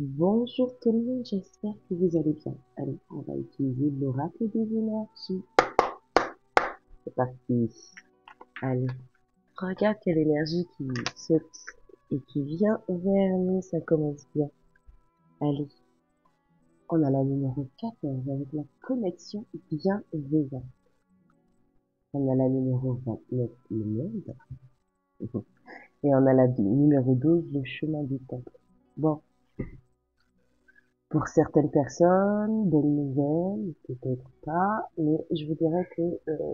Bonjour tout le monde, j'espère que vous allez bien. Allez, on va utiliser l'oracle des énergies. C'est parti. Allez, regarde quelle énergie qui saute et qui vient vers nous, ça commence bien. Allez, on a la numéro 14 avec la connexion bienveillante. On a la numéro 29, le monde. Et on a la numéro 12, le chemin du temple. Bon, pour certaines personnes, bonne nouvelle, peut-être pas, mais je vous dirais que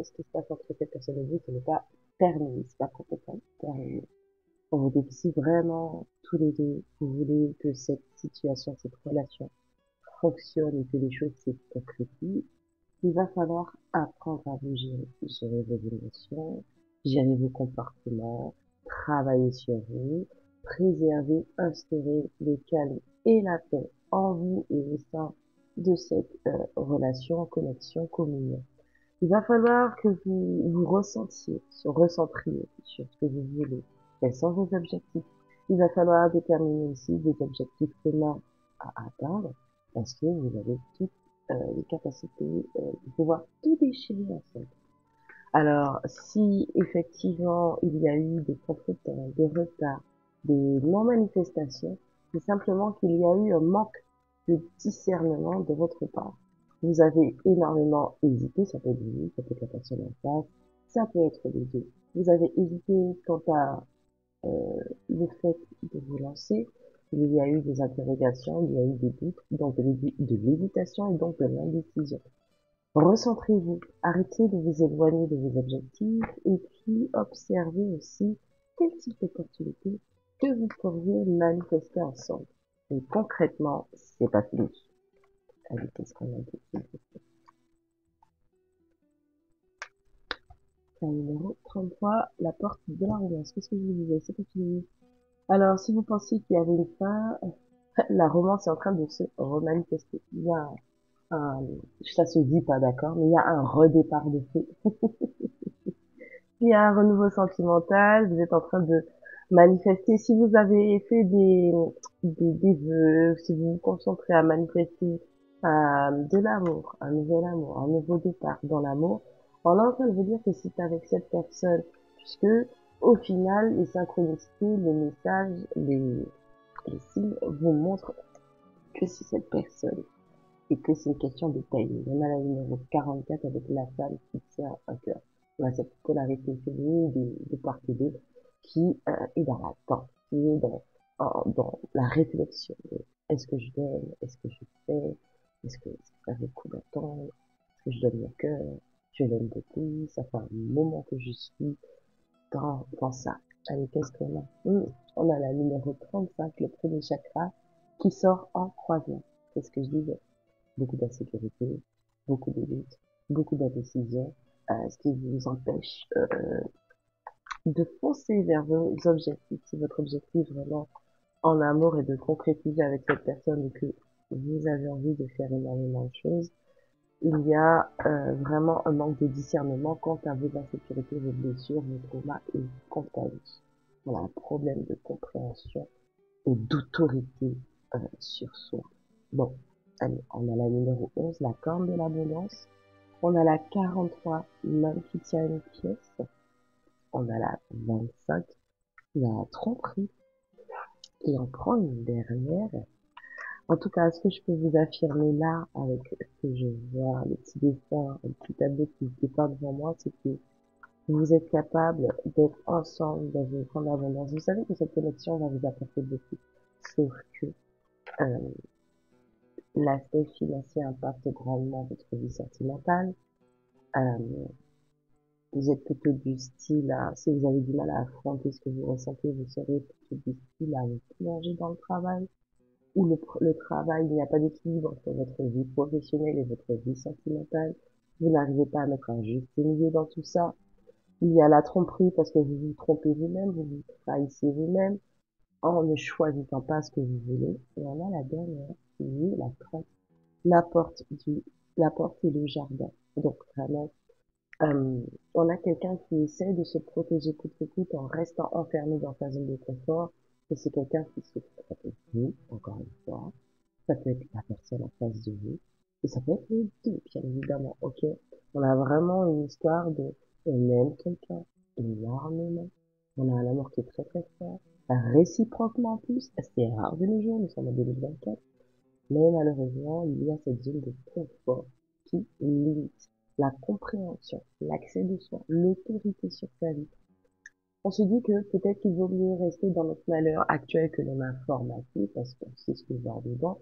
ce qui se passe entre cette personne et vous, ce n'est pas terminé, c'est pas complètement terminé. On vous dit que si vraiment tous les deux, vous voulez que cette situation, cette relation fonctionne et que les choses se concrétisent, il va falloir apprendre à vous gérer, gérer vos émotions, gérer vos comportements, travailler sur vous, préserver, instaurer le calme et la paix en vous et au sein de cette relation, connexion, communion. Il va falloir que vous vous ressentiez, recentriez sur ce que vous voulez, quels sont vos objectifs. Il va falloir déterminer aussi des objectifs communs à atteindre, parce que vous avez toutes les capacités de pouvoir tout déchirer ensemble. Alors, si effectivement il y a eu des contretemps, des retards, des non-manifestations, c'est simplement qu'il y a eu un manque de discernement de votre part. Vous avez énormément hésité, ça peut être vous, ça peut être la personne en face, ça peut être les deux. Vous avez hésité quant à le fait de vous lancer. Il y a eu des interrogations, il y a eu des doutes, donc de l'hésitation et donc de l'indécision. Recentrez-vous, arrêtez de vous éloigner de vos objectifs et puis observez aussi quel type d'opportunité que vous pourriez manifester ensemble. Et concrètement, c'est pas fini. Allez, qu'est-ce qu'on a dit? C'est un numéro 33, la porte de la romance. Qu'est-ce que je vous disais? C'est pas fini. Alors, si vous pensiez qu'il y avait une fin, la romance est en train de se remanifester. Il y a ça se dit pas d'accord, mais il y a un redépart de fait. Il y a un renouveau sentimental, vous êtes en train de manifester. Si vous avez fait des vœux, si vous vous concentrez à manifester de l'amour, un nouvel amour, un nouveau départ dans l'amour, on est en train de vous dire que c'est avec cette personne, puisque au final, les synchronicités, les messages, les signes vous montrent que c'est cette personne et que c'est une question de timing. On a la numéro 44 avec la femme qui tient un cœur. On a cette polarité féminine de part et d'autre qui est dans l'attente, qui est dans la réflexion. Est-ce que je donne? Est-ce que je fais? Est-ce que ça vaut le coup d'attendre? Est-ce que je donne mon cœur? Je l'aime beaucoup. Ça fait un moment que je suis dans ça. Allez, qu'est-ce qu'on a? On a la numéro 35, le premier chakra, qui sort en croisement. C'est ce que je disais, beaucoup d'insécurité, beaucoup de doutes, beaucoup d'indécision, ce qui vous empêche de foncer vers vos objectifs. Si votre objectif vraiment en amour est de concrétiser avec cette personne et que vous avez envie de faire énormément de choses, il y a vraiment un manque de discernement quant à vos insécurités, vos blessures, vos traumas et quant à vous. Voilà, un problème de compréhension et d'autorité sur soi. Bon, allez, on a la numéro 11, la corne de l'abondance. On a la 43, l'homme qui tient une pièce. On a la 25, la tromperie. Et on prend une dernière. En tout cas, ce que je peux vous affirmer là, avec ce que je vois, le petit dessin, le petit tableau qui se dépeint devant moi, c'est que vous êtes capable d'être ensemble dans une grande abondance. Vous savez que cette connexion va vous apporter beaucoup. Sauf que euh, l'aspect financier impacte grandement votre vie sentimentale. Euh, Vous êtes plutôt du style à, si vous avez du mal à affronter ce que vous ressentez, vous serez plutôt du style à vous plonger dans le travail, ou le travail, il n'y a pas d'équilibre entre votre vie professionnelle et votre vie sentimentale. Vous n'arrivez pas à mettre un juste milieu dans tout ça. Il y a la tromperie parce que vous vous trompez vous-même, vous vous trahissez vous-même en ne choisissant pas ce que vous voulez. Et on a la dernière qui est la porte, la porte du, la porte et le jardin. Donc vraiment, euh, on a quelqu'un qui essaie de se protéger coûte que coûte en restant enfermé dans sa zone de confort Et c'est quelqu'un qui souffre. Ça peut être vous, encore une fois. Ça peut être la personne en face de vous. Et ça peut être les deux, bien évidemment. Ok? On a vraiment une histoire de, on aime quelqu'un énormément. On a un amour qui est très très fort. Réciproquement en plus. C'est rare de nos jours, nous sommes en 2024. Mais malheureusement, il y a cette zone de confort qui limite la compréhension, l'accès de soi, l'autorité sur sa vie. On se dit que peut-être qu'il vaut mieux rester dans notre malheur actuel que l'on a formaté, parce qu'on sait ce qu'il va dedans,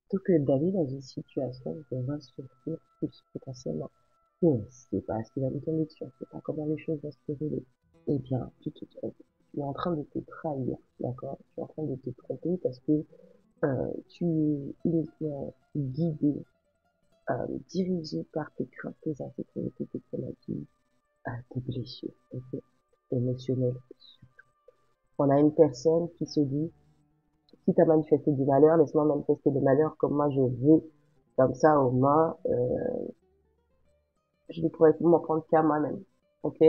plutôt que d'aller dans une situation où on va souffrir plus potentiellement. Et on ne sait pas ce qui va nous tomber dessus, on ne sait pas comment les choses vont se dérouler. Eh bien, tu es en train de te trahir, d'accord? Tu es en train de te tromper parce que tu es uniquement guidé, dirigé par tes craintes, tes insécurités, tes traumatismes, tes blessures, ok, émotionnelles. On a une personne qui se dit, quitte à manifester du malheur, laisse-moi manifester le malheur comme moi je veux. Comme ça, au moins, je ne pourrais plus m'en prendre qu'à moi-même. Ok?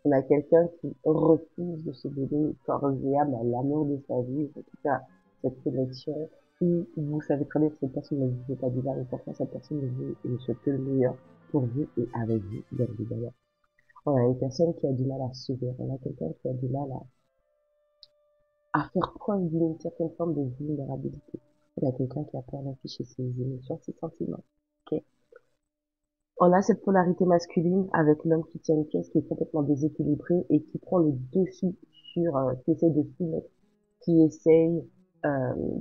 On a quelqu'un qui refuse de se donner corps et âme à l'amour de sa vie, en tout cas, cette connexion où vous savez très bien que cette personne ne vous fait pas du mal, et pourtant cette personne ne veut et ne souhaite que le meilleur pour vous et avec vous, bien évidemment. On a une personne qui a du mal à s'ouvrir, on a quelqu'un qui a du mal à faire preuve d'une certaine forme de vulnérabilité. On a quelqu'un qui a peur d'afficher ses émotions, ses sentiments. Ok? On a cette polarité masculine avec l'homme qui tient une pièce qui est complètement déséquilibrée et qui prend le dessus sur, qui essaie de soumettre, qui essaye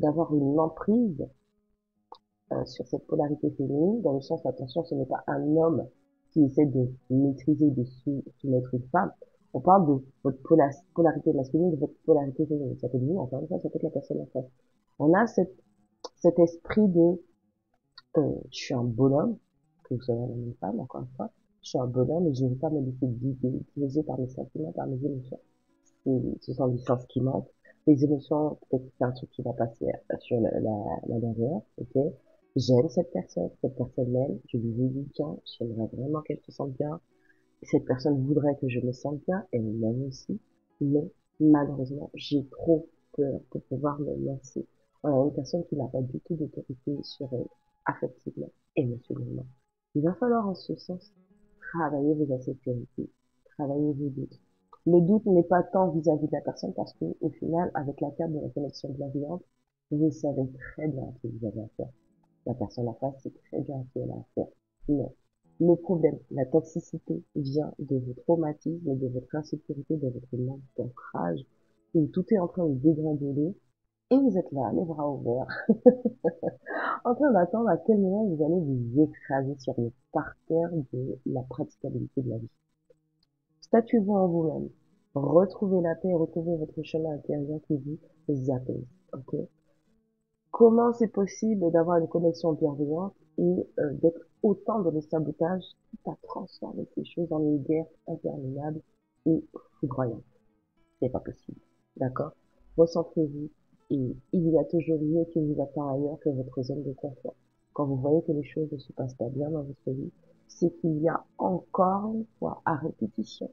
d'avoir une emprise sur cette polarité féminine, dans le sens, attention, ce n'est pas un homme qui essaie de maîtriser, de soumettre une femme. On parle de votre polarité masculine, de votre polarité féminine. Ça peut être vous, encore une fois, ça peut être la personne en face. On a cet esprit de je suis un bonhomme, que vous soyez un homme ou une femme, encore une fois, je suis un bonhomme et je ne veux pas me laisser guider, diriger par mes sentiments, par mes émotions. Ce sont des sens qui manquent. Les émotions, peut-être que c'est un truc qui va passer sur la derrière, ok? J'aime cette personne m'aime, je lui veux du bien, j'aimerais vraiment qu'elle se sente bien. Cette personne voudrait que je me sente bien, elle m'aime aussi, mais malheureusement, j'ai trop peur pour pouvoir me lancer. Voilà, une personne qui n'a pas du tout d'autorité sur elle, affectivement, émotionnellement. Il va falloir en ce sens travailler vos insécurités, travailler vos doutes. Le doute n'est pas tant vis-à-vis de la personne parce que, au final, avec la carte de la connexion bienveillante, vous savez très bien ce que vous avez à faire. La personne en face sait très bien ce qu'elle a à faire. Non. Le problème, la toxicité vient de vos traumatismes, de votre insécurité, de votre manque d'ancrage, où tout est en train de dégringoler, et vous êtes là, les bras ouverts, en train d'attendre à quel moment vous allez vous écraser sur le parterre de la praticabilité de la vie. Statuez-vous en vous-même. Retrouvez la paix, retrouvez votre chemin intérieur qui vous apaise. Ok? Comment c'est possible d'avoir une connexion bienveillante et d'être autant dans le sabotage, quitte à transformer ces choses en une guerre interminable et foudroyante? C'est pas possible. D'accord? Recentrez-vous et il y a toujours mieux qui vous attend ailleurs que votre zone de confort. Quand vous voyez que les choses ne se passent pas bien dans votre vie, c'est qu'il y a encore une fois, à répétition,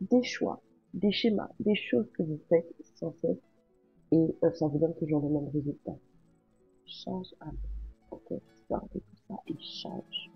des choix, des schémas, des choses que vous faites sans cesse et ça vous donne toujours le même résultat. Change un peu, ok? Sortez tout ça et change.